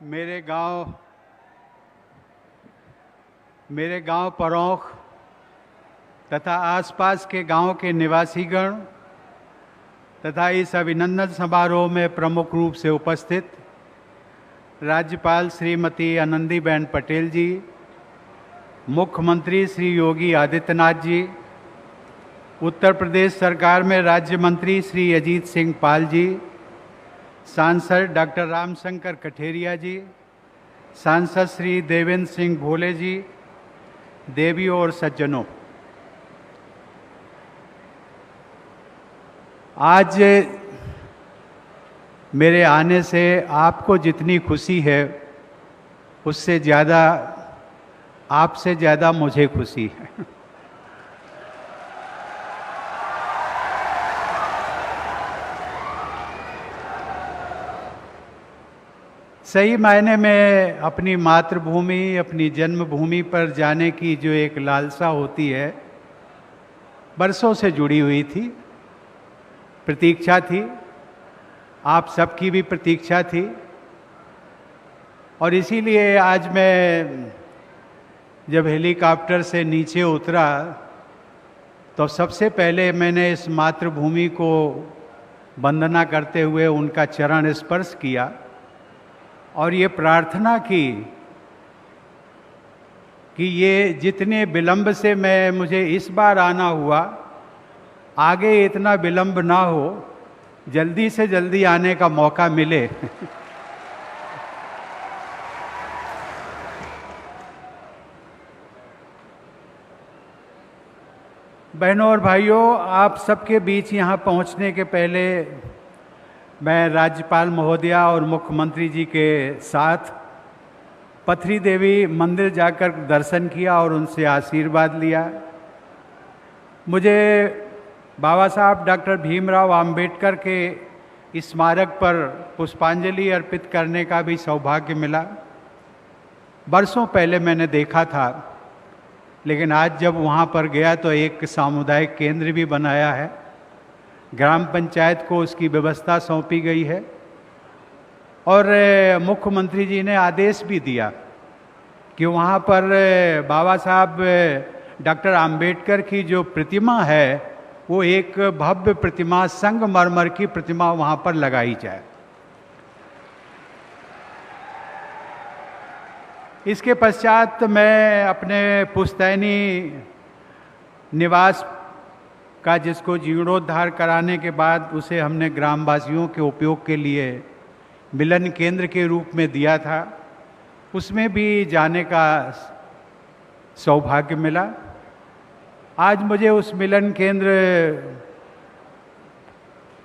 मेरे गांव परौख तथा आसपास के गांव के निवासीगण तथा इस अभिनंदन समारोह में प्रमुख रूप से उपस्थित राज्यपाल श्रीमती आनंदीबेन पटेल जी, मुख्यमंत्री श्री योगी आदित्यनाथ जी, उत्तर प्रदेश सरकार में राज्य मंत्री श्री अजीत सिंह पाल जी, सांसद डॉक्टर रामशंकर कठेरिया जी, सांसद श्री देवेंद्र सिंह भोले जी, देवियों और सज्जनों, आज मेरे आने से आपको जितनी खुशी है उससे ज़्यादा आपसे ज़्यादा मुझे खुशी है। सही मायने में अपनी मातृभूमि, अपनी जन्मभूमि पर जाने की जो एक लालसा होती है, बरसों से जुड़ी हुई थी, प्रतीक्षा थी, आप सबकी भी प्रतीक्षा थी। और इसीलिए आज मैं जब हेलीकॉप्टर से नीचे उतरा तो सबसे पहले मैंने इस मातृभूमि को वंदना करते हुए उनका चरण स्पर्श किया और ये प्रार्थना की कि ये जितने विलंब से मुझे इस बार आना हुआ, आगे इतना विलंब ना हो, जल्दी से जल्दी आने का मौका मिले। बहनों और भाइयों, आप सबके बीच यहाँ पहुँचने के पहले मैं राज्यपाल महोदया और मुख्यमंत्री जी के साथ पथरी देवी मंदिर जाकर दर्शन किया और उनसे आशीर्वाद लिया। मुझे बाबा साहब डॉक्टर भीमराव अंबेडकर के स्मारक पर पुष्पांजलि अर्पित करने का भी सौभाग्य मिला। बरसों पहले मैंने देखा था, लेकिन आज जब वहाँ पर गया तो एक सामुदायिक केंद्र भी बनाया है, ग्राम पंचायत को उसकी व्यवस्था सौंपी गई है और मुख्यमंत्री जी ने आदेश भी दिया कि वहाँ पर बाबा साहब डॉक्टर अंबेडकर की जो प्रतिमा है वो एक भव्य प्रतिमा, संगमरमर की प्रतिमा वहाँ पर लगाई जाए। इसके पश्चात मैं अपने पुश्तैनी निवास का, जिसको जीर्णोद्धार कराने के बाद उसे हमने ग्रामवासियों के उपयोग के लिए मिलन केंद्र के रूप में दिया था, उसमें भी जाने का सौभाग्य मिला। आज मुझे उस मिलन केंद्र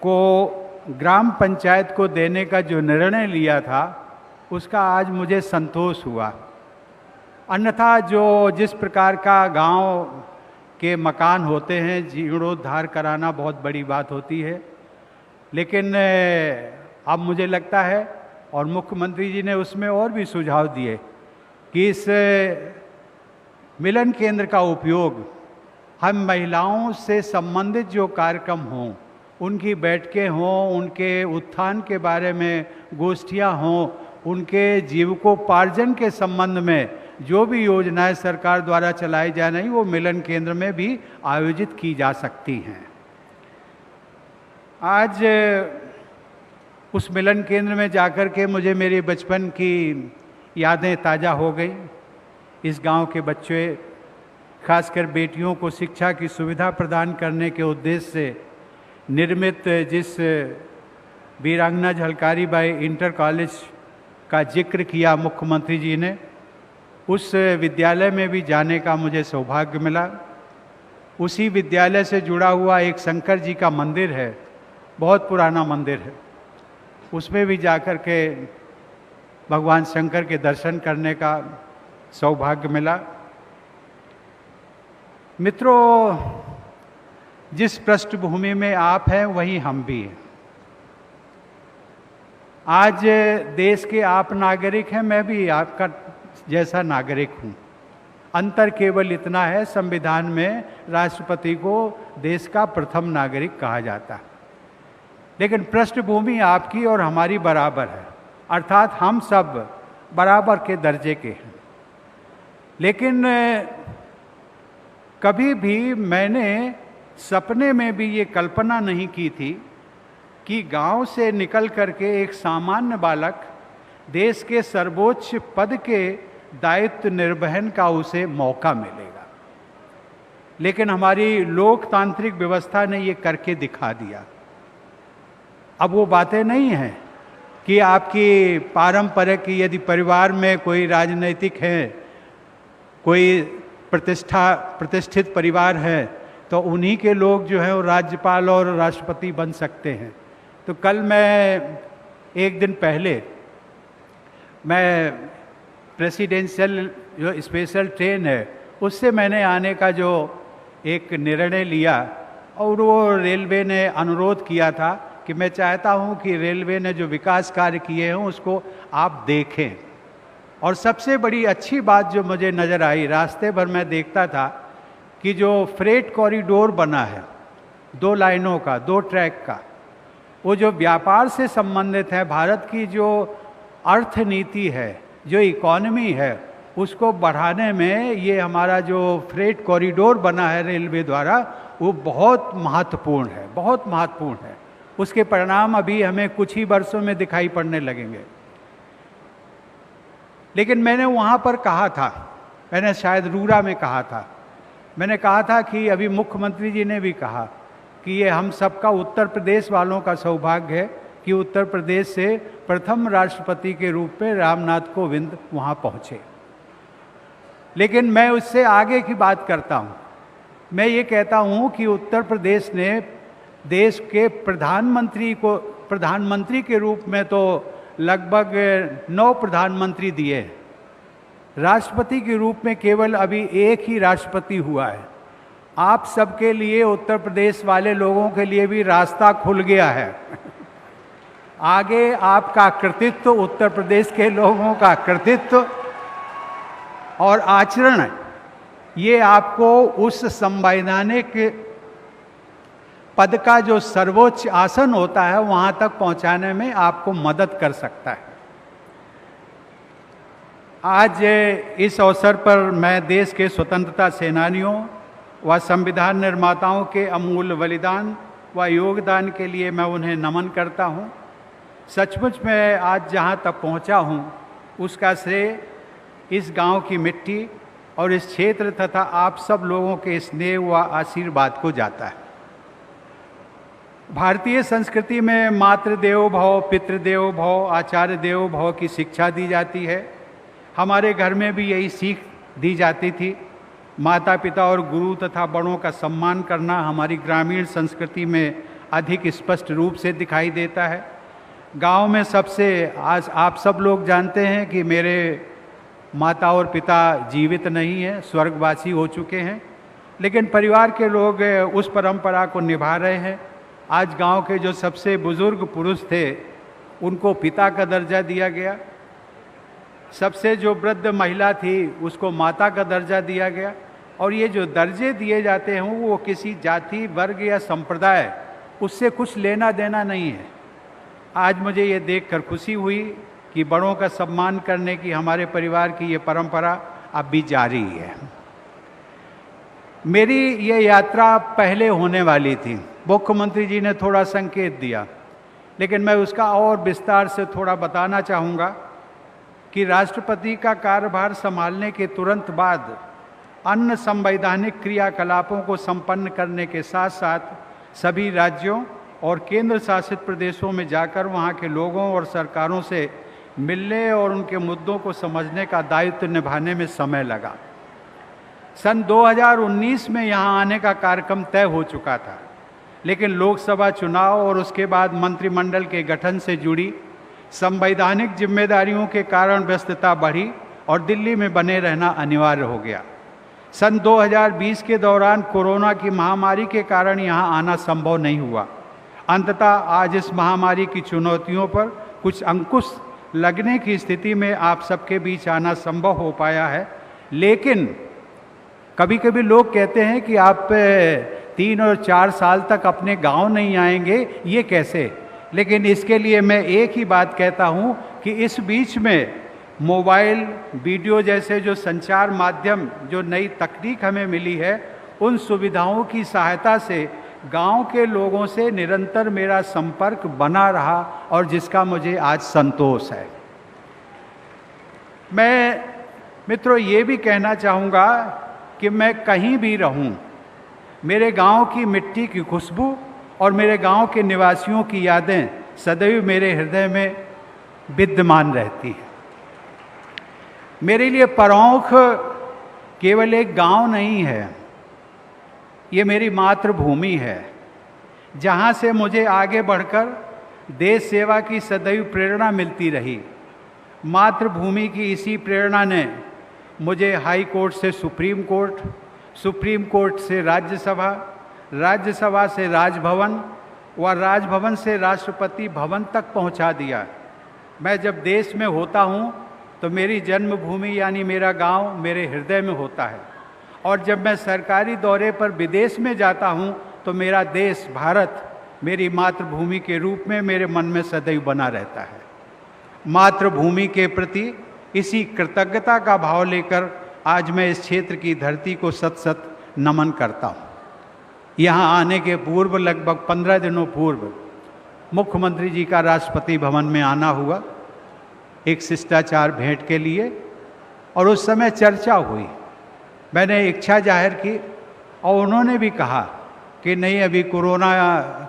को ग्राम पंचायत को देने का जो निर्णय लिया था उसका आज मुझे संतोष हुआ। अन्यथा जिस प्रकार का गांव के मकान होते हैं, जीर्णोद्धार कराना बहुत बड़ी बात होती है, लेकिन अब मुझे लगता है और मुख्यमंत्री जी ने उसमें और भी सुझाव दिए कि इस मिलन केंद्र का उपयोग हम महिलाओं से संबंधित जो कार्यक्रम हों, उनकी बैठकें हों, उनके उत्थान के बारे में गोष्ठियाँ हों, उनके जीविकोपार्जन के संबंध में जो भी योजनाएं सरकार द्वारा चलाई जा रही, वो मिलन केंद्र में भी आयोजित की जा सकती हैं। आज उस मिलन केंद्र में जाकर के मुझे मेरे बचपन की यादें ताज़ा हो गई। इस गांव के बच्चे, खासकर बेटियों को शिक्षा की सुविधा प्रदान करने के उद्देश्य से निर्मित जिस वीरांगना झलकारी बाई इंटर कॉलेज का जिक्र किया मुख्यमंत्री जी ने, उस विद्यालय में भी जाने का मुझे सौभाग्य मिला। उसी विद्यालय से जुड़ा हुआ एक शंकर जी का मंदिर है, बहुत पुराना मंदिर है, उसमें भी जाकर के भगवान शंकर के दर्शन करने का सौभाग्य मिला। मित्रों, जिस पृष्ठभूमि में आप हैं वहीं हम भी हैं। आज देश के आप नागरिक हैं, मैं भी आपका जैसा नागरिक हूं। अंतर केवल इतना है, संविधान में राष्ट्रपति को देश का प्रथम नागरिक कहा जाता है, लेकिन पृष्ठभूमि आपकी और हमारी बराबर है। अर्थात हम सब बराबर के दर्जे के हैं। लेकिन कभी भी मैंने सपने में भी ये कल्पना नहीं की थी कि गांव से निकल करके एक सामान्य बालक देश के सर्वोच्च पद के दायित्व निर्वहन का उसे मौका मिलेगा। लेकिन हमारी लोकतांत्रिक व्यवस्था ने ये करके दिखा दिया। अब वो बातें नहीं हैं कि आपकी पारंपरिक, यदि परिवार में कोई राजनीतिक है, कोई प्रतिष्ठित परिवार है, तो उन्हीं के लोग जो हैं वो राज्यपाल और राष्ट्रपति बन सकते हैं। तो कल मैं एक दिन पहले मैं प्रेसिडेंशियल जो स्पेशल ट्रेन है उससे मैंने आने का जो एक निर्णय लिया, और वो रेलवे ने अनुरोध किया था कि मैं चाहता हूं कि रेलवे ने जो विकास कार्य किए हैं उसको आप देखें। और सबसे बड़ी अच्छी बात जो मुझे नज़र आई, रास्ते भर मैं देखता था कि जो फ्रेट कॉरिडोर बना है 2 लाइनों का, 2 ट्रैक का, वो जो व्यापार से संबंधित है, भारत की जो अर्थनीति है, जो इकॉनमी है, उसको बढ़ाने में ये हमारा जो फ्रेट कॉरिडोर बना है रेलवे द्वारा, वो बहुत महत्वपूर्ण है, बहुत महत्वपूर्ण है। उसके परिणाम अभी हमें कुछ ही वर्षों में दिखाई पड़ने लगेंगे। लेकिन मैंने वहाँ पर कहा था, मैंने शायद रूरा में कहा था, मैंने कहा था कि अभी मुख्यमंत्री जी ने भी कहा कि ये हम सबका, उत्तर प्रदेश वालों का सौभाग्य है कि उत्तर प्रदेश से प्रथम राष्ट्रपति के रूप में रामनाथ कोविंद वहाँ पहुँचे। लेकिन मैं उससे आगे की बात करता हूँ। मैं ये कहता हूँ कि उत्तर प्रदेश ने देश के प्रधानमंत्री के रूप में तो लगभग 9 प्रधानमंत्री दिए, राष्ट्रपति के रूप में केवल अभी एक ही राष्ट्रपति हुआ है। आप सबके लिए, उत्तर प्रदेश वाले लोगों के लिए भी रास्ता खुल गया है। आगे आपका कृतित्व, उत्तर प्रदेश के लोगों का कृतित्व और आचरण, ये आपको उस संवैधानिक पद का जो सर्वोच्च आसन होता है वहां तक पहुंचाने में आपको मदद कर सकता है। आज इस अवसर पर मैं देश के स्वतंत्रता सेनानियों व संविधान निर्माताओं के अमूल्य बलिदान व योगदान के लिए मैं उन्हें नमन करता हूं। सचमुच मैं आज जहां तक पहुंचा हूं उसका श्रेय इस गांव की मिट्टी और इस क्षेत्र तथा आप सब लोगों के स्नेह व आशीर्वाद को जाता है। भारतीय संस्कृति में मातृदेवो भव, पितृदेवो भव, आचार्य देवो भव की शिक्षा दी जाती है। हमारे घर में भी यही सीख दी जाती थी। माता पिता और गुरु तथा बड़ों का सम्मान करना हमारी ग्रामीण संस्कृति में अधिक स्पष्ट रूप से दिखाई देता है। गांव में सबसे, आज आप सब लोग जानते हैं कि मेरे माता और पिता जीवित नहीं हैं, स्वर्गवासी हो चुके हैं, लेकिन परिवार के लोग उस परंपरा को निभा रहे हैं। आज गांव के जो सबसे बुजुर्ग पुरुष थे उनको पिता का दर्जा दिया गया, सबसे जो वृद्ध महिला थी उसको माता का दर्जा दिया गया। और ये जो दर्जे दिए जाते हैं वो किसी जाति, वर्ग या संप्रदाय, उससे कुछ लेना देना नहीं है। आज मुझे ये देखकर खुशी हुई कि बड़ों का सम्मान करने की हमारे परिवार की ये परंपरा अब भी जारी है। मेरी ये यात्रा पहले होने वाली थी, मुख्यमंत्री जी ने थोड़ा संकेत दिया, लेकिन मैं उसका और विस्तार से थोड़ा बताना चाहूँगा कि राष्ट्रपति का कार्यभार संभालने के तुरंत बाद अन्य संवैधानिक क्रियाकलापों को संपन्न करने के साथ साथ सभी राज्यों और केंद्र शासित प्रदेशों में जाकर वहाँ के लोगों और सरकारों से मिलने और उनके मुद्दों को समझने का दायित्व निभाने में समय लगा। सन 2019 में यहाँ आने का कार्यक्रम तय हो चुका था, लेकिन लोकसभा चुनाव और उसके बाद मंत्रिमंडल के गठन से जुड़ी संवैधानिक जिम्मेदारियों के कारण व्यस्तता बढ़ी और दिल्ली में बने रहना अनिवार्य हो गया। सन 2020 के दौरान कोरोना की महामारी के कारण यहाँ आना संभव नहीं हुआ। अंततः आज इस महामारी की चुनौतियों पर कुछ अंकुश लगने की स्थिति में आप सबके बीच आना संभव हो पाया है। लेकिन कभी कभी लोग कहते हैं कि आप 3 और 4 साल तक अपने गांव नहीं आएंगे, ये कैसे? लेकिन इसके लिए मैं एक ही बात कहता हूं कि इस बीच में मोबाइल, वीडियो जैसे जो संचार माध्यम, जो नई तकनीक हमें मिली है, उन सुविधाओं की सहायता से गांव के लोगों से निरंतर मेरा संपर्क बना रहा और जिसका मुझे आज संतोष है। मैं मित्रों ये भी कहना चाहूँगा कि मैं कहीं भी रहूँ, मेरे गांव की मिट्टी की खुशबू और मेरे गांव के निवासियों की यादें सदैव मेरे हृदय में विद्यमान रहती हैं। मेरे लिए परौंख केवल एक गांव नहीं है, ये मेरी मातृभूमि है, जहाँ से मुझे आगे बढ़कर देश सेवा की सदैव प्रेरणा मिलती रही। मातृभूमि की इसी प्रेरणा ने मुझे हाई कोर्ट से सुप्रीम कोर्ट, सुप्रीम कोर्ट से राज्यसभा, राज्यसभा से राजभवन व राजभवन से राष्ट्रपति भवन तक पहुंचा दिया। मैं जब देश में होता हूं तो मेरी जन्मभूमि यानी मेरा गांव मेरे हृदय में होता है, और जब मैं सरकारी दौरे पर विदेश में जाता हूं तो मेरा देश भारत मेरी मातृभूमि के रूप में मेरे मन में सदैव बना रहता है। मातृभूमि के प्रति इसी कृतज्ञता का भाव लेकर आज मैं इस क्षेत्र की धरती को सत सत नमन करता हूँ। यहाँ आने के पूर्व लगभग 15 दिनों पूर्व मुख्यमंत्री जी का राष्ट्रपति भवन में आना हुआ, एक शिष्टाचार भेंट के लिए, और उस समय चर्चा हुई। मैंने इच्छा जाहिर की और उन्होंने भी कहा कि नहीं, अभी कोरोना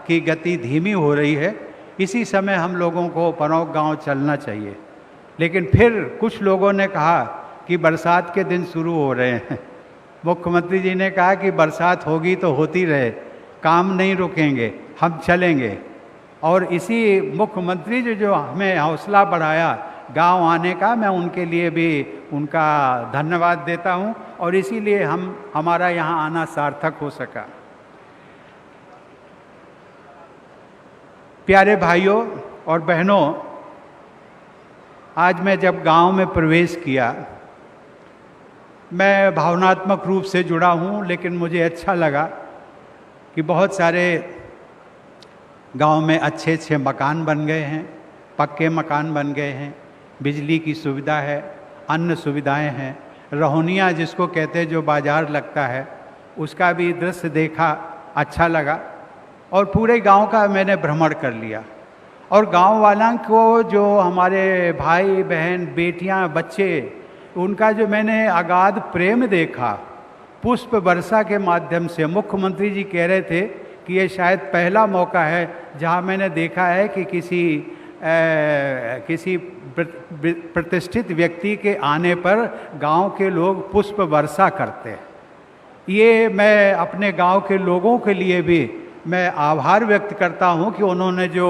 की गति धीमी हो रही है, इसी समय हम लोगों को परौंख गांव चलना चाहिए। लेकिन फिर कुछ लोगों ने कहा कि बरसात के दिन शुरू हो रहे हैं। मुख्यमंत्री जी ने कहा कि बरसात होगी तो होती रहे, काम नहीं रुकेंगे, हम चलेंगे। और इसी मुख्यमंत्री जी जो हमें हौसला बढ़ाया गांव आने का, मैं उनके लिए भी उनका धन्यवाद देता हूं, और इसीलिए हमारा यहाँ आना सार्थक हो सका। प्यारे भाइयों और बहनों, आज मैं जब गांव में प्रवेश किया, मैं भावनात्मक रूप से जुड़ा हूं, लेकिन मुझे अच्छा लगा कि बहुत सारे गांव में अच्छे अच्छे मकान बन गए हैं, पक्के मकान बन गए हैं, बिजली की सुविधा है, अन्य सुविधाएं हैं, रहोनिया जिसको कहते हैं जो बाजार लगता है, उसका भी दृश्य देखा, अच्छा लगा। और पूरे गांव का मैंने भ्रमण कर लिया, और गांव वालों को, जो हमारे भाई बहन, बेटियां, बच्चे, उनका जो मैंने अगाध प्रेम देखा पुष्प वर्षा के माध्यम से। मुख्यमंत्री जी कह रहे थे कि ये शायद पहला मौका है जहां मैंने देखा है कि किसी प्रतिष्ठित व्यक्ति के आने पर गांव के लोग पुष्प वर्षा करते हैं। ये मैं अपने गांव के लोगों के लिए भी मैं आभार व्यक्त करता हूं कि उन्होंने जो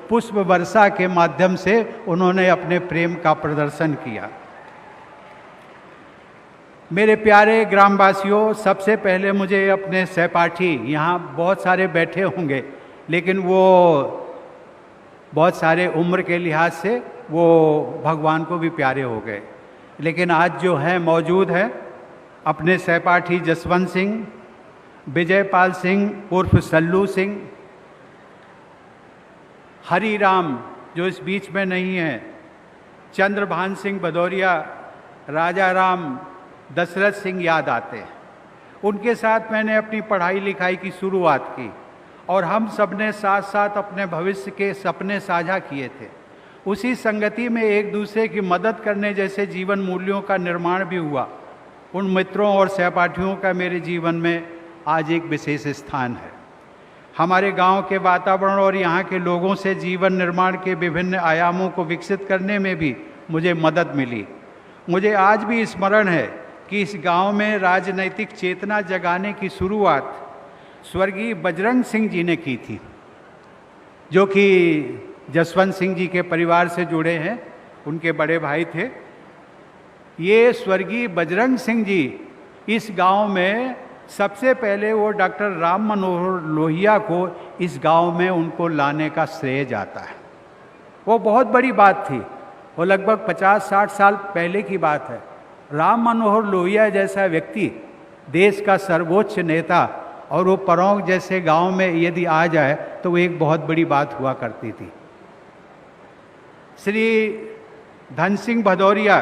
पुष्प वर्षा के माध्यम से उन्होंने अपने प्रेम का प्रदर्शन किया। मेरे प्यारे ग्रामवासियों, सबसे पहले मुझे अपने सहपाठी, यहाँ बहुत सारे बैठे होंगे लेकिन वो बहुत सारे उम्र के लिहाज से वो भगवान को भी प्यारे हो गए, लेकिन आज जो हैं मौजूद हैं अपने सहपाठी जसवंत सिंह, विजयपाल सिंह उर्फ सल्लू सिंह, हरी राम जो इस बीच में नहीं है, चंद्रभान सिंह भदौरिया, राजा राम, दशरथ सिंह याद आते हैं। उनके साथ मैंने अपनी पढ़ाई लिखाई की शुरुआत की और हम सब ने साथ साथ अपने भविष्य के सपने साझा किए थे। उसी संगति में एक दूसरे की मदद करने जैसे जीवन मूल्यों का निर्माण भी हुआ। उन मित्रों और सहपाठियों का मेरे जीवन में आज एक विशेष स्थान है। हमारे गांव के वातावरण और यहाँ के लोगों से जीवन निर्माण के विभिन्न आयामों को विकसित करने में भी मुझे मदद मिली। मुझे आज भी स्मरण है कि इस गांव में राजनैतिक चेतना जगाने की शुरुआत स्वर्गीय बजरंग सिंह जी ने की थी, जो कि जसवंत सिंह जी के परिवार से जुड़े हैं, उनके बड़े भाई थे। ये स्वर्गीय बजरंग सिंह जी इस गांव में सबसे पहले वो डॉक्टर राम मनोहर लोहिया को इस गांव में उनको लाने का श्रेय जाता है। वो बहुत बड़ी बात थी, वो लगभग 50-60 साल पहले की बात है। राम मनोहर लोहिया जैसा व्यक्ति, देश का सर्वोच्च नेता, और वो परौंख जैसे गांव में यदि आ जाए तो वो एक बहुत बड़ी बात हुआ करती थी। श्री धन सिंह भदौरिया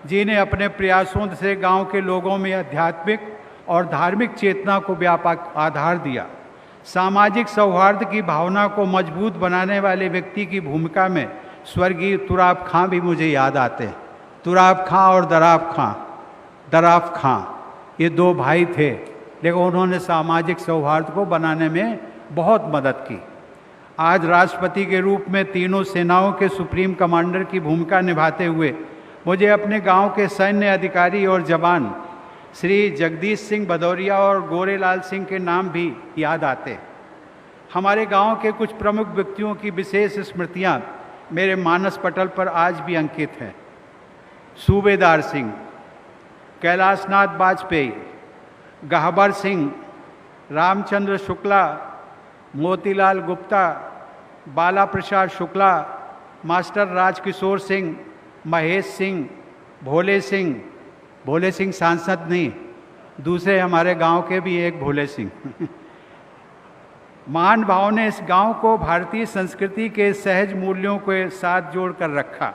जी ने अपने प्रयासों से गांव के लोगों में आध्यात्मिक और धार्मिक चेतना को व्यापक आधार दिया। सामाजिक सौहार्द की भावना को मजबूत बनाने वाले व्यक्ति की भूमिका में स्वर्गीय तुराब खां भी मुझे याद आते हैं। तुराब खां और दराब खां ये दो भाई थे, लेकिन उन्होंने सामाजिक सौहार्द को बनाने में बहुत मदद की। आज राष्ट्रपति के रूप में तीनों सेनाओं के सुप्रीम कमांडर की भूमिका निभाते हुए मुझे अपने गांव के सैन्य अधिकारी और जवान श्री जगदीश सिंह भदौरिया और गोरेलाल सिंह के नाम भी याद आते। हमारे गांव के कुछ प्रमुख व्यक्तियों की विशेष स्मृतियां मेरे मानस पटल पर आज भी अंकित हैं। सूबेदार सिंह, कैलाशनाथ वाजपेयी, गहबर सिंह, रामचंद्र शुक्ला, मोतीलाल गुप्ता, बाला प्रसाद शुक्ला, मास्टर राजकिशोर सिंह, महेश सिंह, भोले सिंह सांसद नहीं, दूसरे हमारे गांव के भी एक भोले सिंह। महान भाव ने इस गांव को भारतीय संस्कृति के सहज मूल्यों के साथ जोड़कर रखा।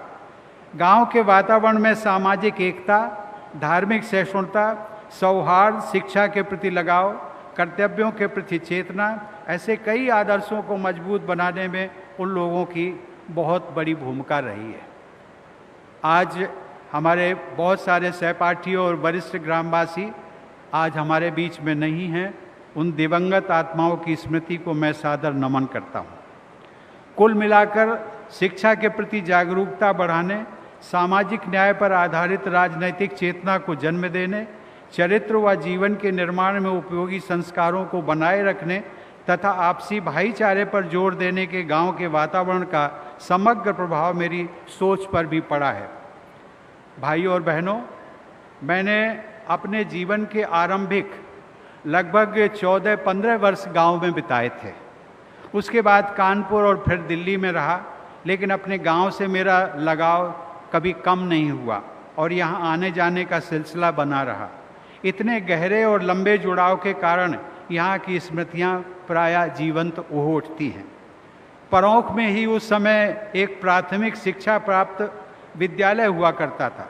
गांव के वातावरण में सामाजिक एकता, धार्मिक सहिष्णुता, सौहार्द, शिक्षा के प्रति लगाव, कर्तव्यों के प्रति चेतना, ऐसे कई आदर्शों को मजबूत बनाने में उन लोगों की बहुत बड़ी भूमिका रही है। आज हमारे बहुत सारे सहपाठी और वरिष्ठ ग्रामवासी आज हमारे बीच में नहीं हैं। उन दिवंगत आत्माओं की स्मृति को मैं सादर नमन करता हूँ। कुल मिलाकर शिक्षा के प्रति जागरूकता बढ़ाने, सामाजिक न्याय पर आधारित राजनैतिक चेतना को जन्म देने, चरित्र व जीवन के निर्माण में उपयोगी संस्कारों को बनाए रखने तथा आपसी भाईचारे पर जोर देने के गांव के वातावरण का समग्र प्रभाव मेरी सोच पर भी पड़ा है। भाइयों और बहनों, मैंने अपने जीवन के आरंभिक लगभग 14-15 वर्ष गांव में बिताए थे। उसके बाद कानपुर और फिर दिल्ली में रहा, लेकिन अपने गांव से मेरा लगाव कभी कम नहीं हुआ और यहाँ आने जाने का सिलसिला बना रहा। इतने गहरे और लंबे जुड़ाव के कारण यहाँ की स्मृतियाँ प्रायः जीवंत हो उठती हैं। परौंख में ही उस समय एक प्राथमिक शिक्षा प्राप्त विद्यालय हुआ करता था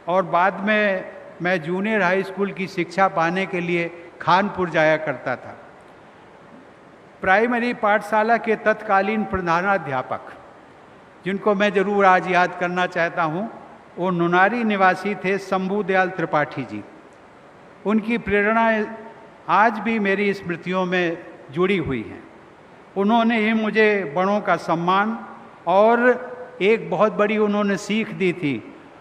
और बाद में मैं जूनियर हाई स्कूल की शिक्षा पाने के लिए खानपुर जाया करता था। प्राइमरी पाठशाला के तत्कालीन प्रधानाध्यापक, जिनको मैं जरूर आज याद करना चाहता हूँ, वो नुनारी निवासी थे शंभू दयाल त्रिपाठी जी। उनकी प्रेरणा आज भी मेरी स्मृतियों में जुड़ी हुई हैं। उन्होंने ही मुझे बड़ों का सम्मान और एक बहुत बड़ी उन्होंने सीख दी थी,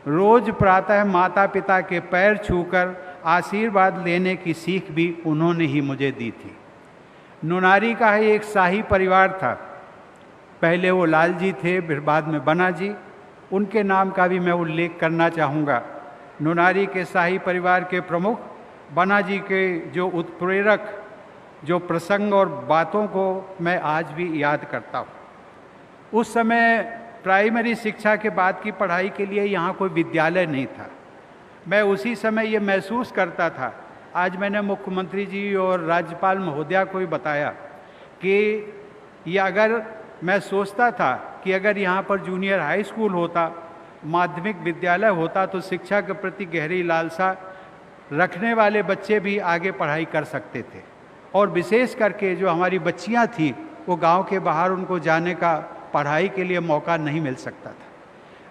रोज प्रातः माता पिता के पैर छूकर आशीर्वाद लेने की सीख भी उन्होंने ही मुझे दी थी। नुनारी का ही एक शाही परिवार था। पहले वो लाल जी थे, फिर बाद में बना जी। उनके नाम का भी मैं उल्लेख करना चाहूँगा। नुनारी के शाही परिवार के प्रमुख बना जी के जो उत्प्रेरक जो प्रसंग और बातों को मैं आज भी याद करता हूँ। उस समय प्राइमरी शिक्षा के बाद की पढ़ाई के लिए यहाँ कोई विद्यालय नहीं था। मैं उसी समय ये महसूस करता था, आज मैंने मुख्यमंत्री जी और राज्यपाल महोदया को ही बताया कि ये अगर मैं सोचता था कि अगर यहाँ पर जूनियर हाई स्कूल होता, माध्यमिक विद्यालय होता, तो शिक्षा के प्रति गहरी लालसा रखने वाले बच्चे भी आगे पढ़ाई कर सकते थे। और विशेष करके जो हमारी बच्चियाँ थीं, वो गांव के बाहर उनको जाने का पढ़ाई के लिए मौका नहीं मिल सकता था।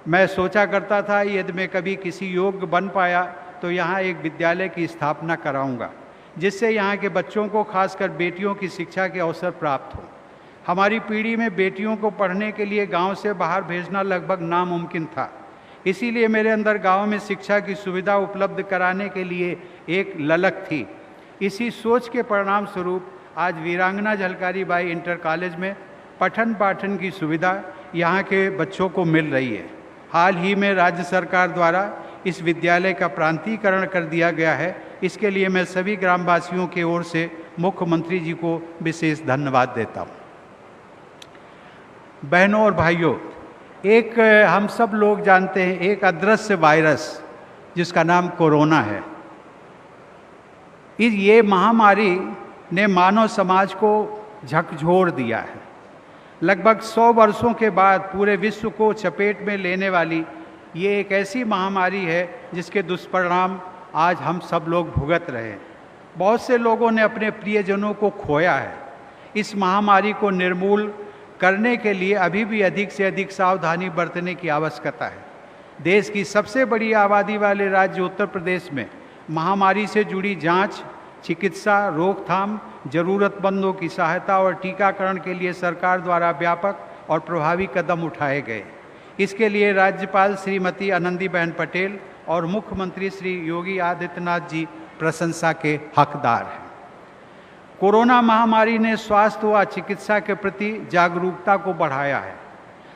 मैं सोचा करता था यदि मैं कभी किसी योग्य बन पाया तो यहाँ एक विद्यालय की स्थापना कराऊंगा, जिससे यहाँ के बच्चों को, खासकर बेटियों की शिक्षा के अवसर प्राप्त हो। हमारी पीढ़ी में बेटियों को पढ़ने के लिए गांव से बाहर भेजना लगभग नामुमकिन था। इसीलिए मेरे अंदर गांव में शिक्षा की सुविधा उपलब्ध कराने के लिए एक ललक थी। इसी सोच के परिणाम स्वरूप आज वीरांगना झलकारी बाई इंटर कॉलेज में पठन पाठन की सुविधा यहाँ के बच्चों को मिल रही है। हाल ही में राज्य सरकार द्वारा इस विद्यालय का प्रांतीकरण कर दिया गया है। इसके लिए मैं सभी ग्रामवासियों की ओर से मुख्यमंत्री जी को विशेष धन्यवाद देता हूँ। बहनों और भाइयों, एक हम सब लोग जानते हैं, एक अदृश्य वायरस जिसका नाम कोरोना है। ये महामारी ने मानव समाज को झकझोर दिया है। लगभग 100 वर्षों के बाद पूरे विश्व को चपेट में लेने वाली ये एक ऐसी महामारी है जिसके दुष्परिणाम आज हम सब लोग भुगत रहे हैं। बहुत से लोगों ने अपने प्रियजनों को खोया है। इस महामारी को निर्मूल करने के लिए अभी भी अधिक से अधिक सावधानी बरतने की आवश्यकता है। देश की सबसे बड़ी आबादी वाले राज्य उत्तर प्रदेश में महामारी से जुड़ी जांच, चिकित्सा, रोकथाम, जरूरतमंदों की सहायता और टीकाकरण के लिए सरकार द्वारा व्यापक और प्रभावी कदम उठाए गए। इसके लिए राज्यपाल श्रीमती आनंदीबेन पटेल और मुख्यमंत्री श्री योगी आदित्यनाथ जी प्रशंसा के हकदार हैं। कोरोना महामारी ने स्वास्थ्य व चिकित्सा के प्रति जागरूकता को बढ़ाया है।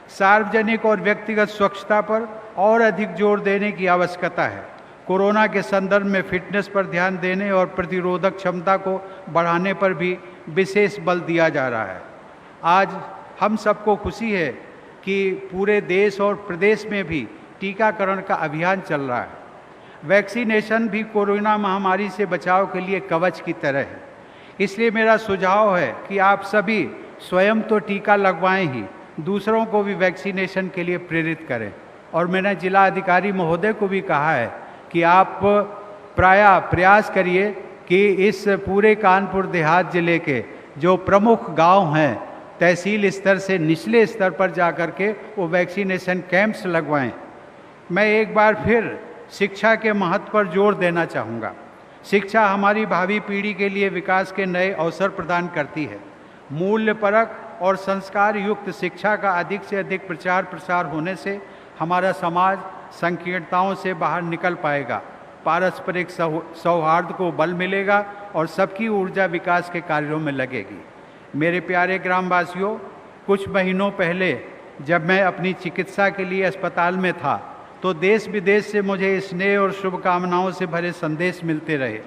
सार्वजनिक और व्यक्तिगत स्वच्छता पर और अधिक जोर देने की आवश्यकता है। कोरोना के संदर्भ में फिटनेस पर ध्यान देने और प्रतिरोधक क्षमता को बढ़ाने पर भी विशेष बल दिया जा रहा है। आज हम सबको खुशी है कि पूरे देश और प्रदेश में भी टीकाकरण का अभियान चल रहा है। वैक्सीनेशन भी कोरोना महामारी से बचाव के लिए कवच की तरह है। इसलिए मेरा सुझाव है कि आप सभी स्वयं तो टीका लगवाएं ही, दूसरों को भी वैक्सीनेशन के लिए प्रेरित करें। और मैंने जिला अधिकारी महोदय को भी कहा है कि आप प्रयास करिए कि इस पूरे कानपुर देहात जिले के जो प्रमुख गांव हैं, तहसील स्तर से निचले स्तर पर जाकर के वो वैक्सीनेशन कैंप्स लगवाएं। मैं एक बार फिर शिक्षा के महत्व पर जोर देना चाहूँगा। शिक्षा हमारी भावी पीढ़ी के लिए विकास के नए अवसर प्रदान करती है। मूल्यपरक और संस्कार युक्त शिक्षा का अधिक से अधिक प्रचार प्रसार होने से हमारा समाज संकीर्णताओं से बाहर निकल पाएगा, पारस्परिक सौहार्द को बल मिलेगा और सबकी ऊर्जा विकास के कार्यों में लगेगी। मेरे प्यारे ग्रामवासियों, कुछ महीनों पहले जब मैं अपनी चिकित्सा के लिए अस्पताल में था तो देश विदेश से मुझे स्नेह और शुभकामनाओं से भरे संदेश मिलते रहे।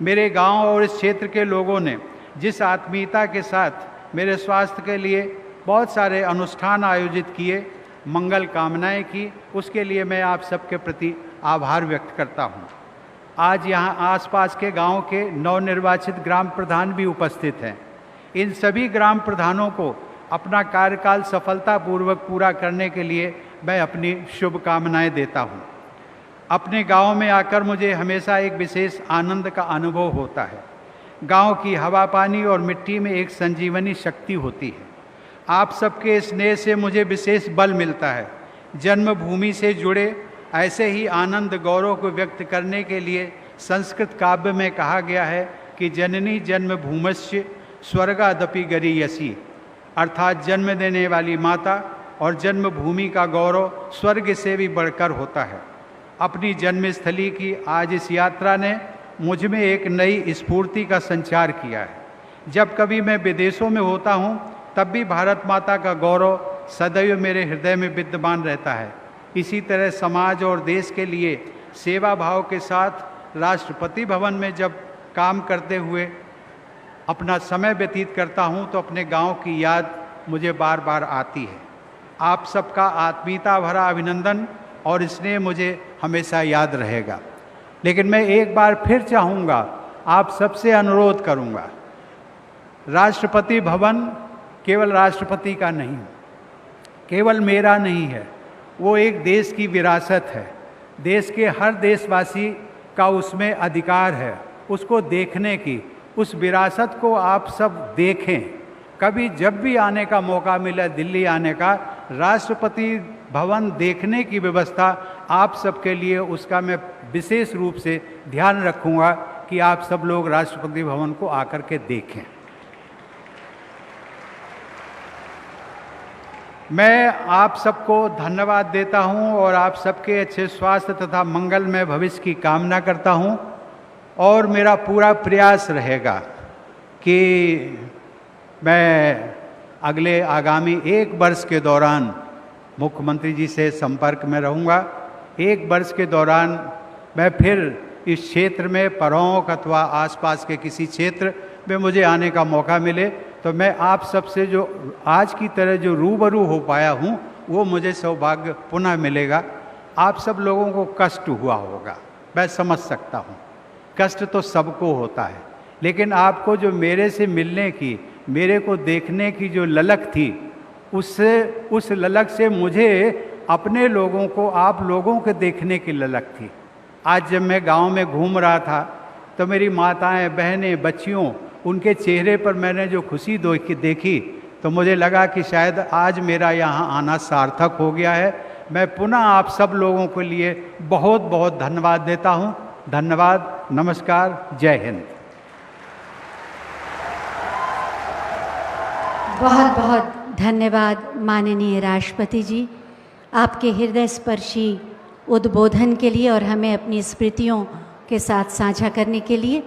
मेरे गांव और इस क्षेत्र के लोगों ने जिस आत्मीयता के साथ मेरे स्वास्थ्य के लिए बहुत सारे अनुष्ठान आयोजित किए, मंगल कामनाएं की, उसके लिए मैं आप सबके प्रति आभार व्यक्त करता हूं। आज यहाँ आसपास के गांव के नवनिर्वाचित ग्राम प्रधान भी उपस्थित हैं। इन सभी ग्राम प्रधानों को अपना कार्यकाल सफलतापूर्वक पूरा करने के लिए मैं अपनी शुभकामनाएं देता हूं। अपने गांव में आकर मुझे हमेशा एक विशेष आनंद का अनुभव होता है। गांव की हवा, पानी और मिट्टी में एक संजीवनी शक्ति होती है। आप सबके स्नेह से मुझे विशेष बल मिलता है। जन्मभूमि से जुड़े ऐसे ही आनंद गौरव को व्यक्त करने के लिए संस्कृत काव्य में कहा गया है कि जननी जन्मभूमस्य स्वर्गादपि गरीयसी, अर्थात जन्म देने वाली माता और जन्मभूमि का गौरव स्वर्ग से भी बढ़कर होता है। अपनी जन्मस्थली की आज इस यात्रा ने मुझ में एक नई स्फूर्ति का संचार किया है। जब कभी मैं विदेशों में होता हूँ तब भी भारत माता का गौरव सदैव मेरे हृदय में विद्यमान रहता है। इसी तरह समाज और देश के लिए सेवा भाव के साथ राष्ट्रपति भवन में जब काम करते हुए अपना समय व्यतीत करता हूँ तो अपने गांव की याद मुझे बार बार आती है। आप सबका आत्मीयता भरा अभिनंदन और स्नेह मुझे हमेशा याद रहेगा। लेकिन मैं एक बार फिर चाहूँगा, आप सबसे अनुरोध करूँगा, राष्ट्रपति भवन केवल राष्ट्रपति का नहीं, केवल मेरा नहीं है, वो एक देश की विरासत है। देश के हर देशवासी का उसमें अधिकार है उसको देखने की। उस विरासत को आप सब देखें। कभी जब भी आने का मौका मिला दिल्ली आने का, राष्ट्रपति भवन देखने की व्यवस्था आप सबके लिए, उसका मैं विशेष रूप से ध्यान रखूँगा कि आप सब लोग राष्ट्रपति भवन को आकर के देखें। मैं आप सबको धन्यवाद देता हूं और आप सबके अच्छे स्वास्थ्य तथा मंगलमय भविष्य की कामना करता हूं। और मेरा पूरा प्रयास रहेगा कि मैं अगले आगामी 1 वर्ष के दौरान मुख्यमंत्री जी से संपर्क में रहूँगा। 1 वर्ष के दौरान मैं फिर इस क्षेत्र में परौंक अथवा आसपास के किसी क्षेत्र में मुझे आने का मौका मिले तो मैं आप सबसे जो आज की तरह जो रूबरू हो पाया हूँ वो मुझे सौभाग्य पुनः मिलेगा। आप सब लोगों को कष्ट हुआ होगा, मैं समझ सकता हूँ, कष्ट तो सबको होता है, लेकिन आपको जो मेरे से मिलने की, मेरे को देखने की जो ललक थी, उससे उस ललक से मुझे अपने लोगों को, आप लोगों के देखने की ललक थी। आज जब मैं गांव में घूम रहा था तो मेरी माताएं, बहनें, बच्चियों, उनके चेहरे पर मैंने जो खुशी देखी तो मुझे लगा कि शायद आज मेरा यहाँ आना सार्थक हो गया है। मैं पुनः आप सब लोगों के लिए बहुत बहुत धन्यवाद देता हूँ। धन्यवाद, नमस्कार, जय हिंद। बहुत बहुत धन्यवाद माननीय राष्ट्रपति जी, आपके हृदय स्पर्शी उद्बोधन के लिए और हमें अपनी स्मृतियों के साथ साझा करने के लिए।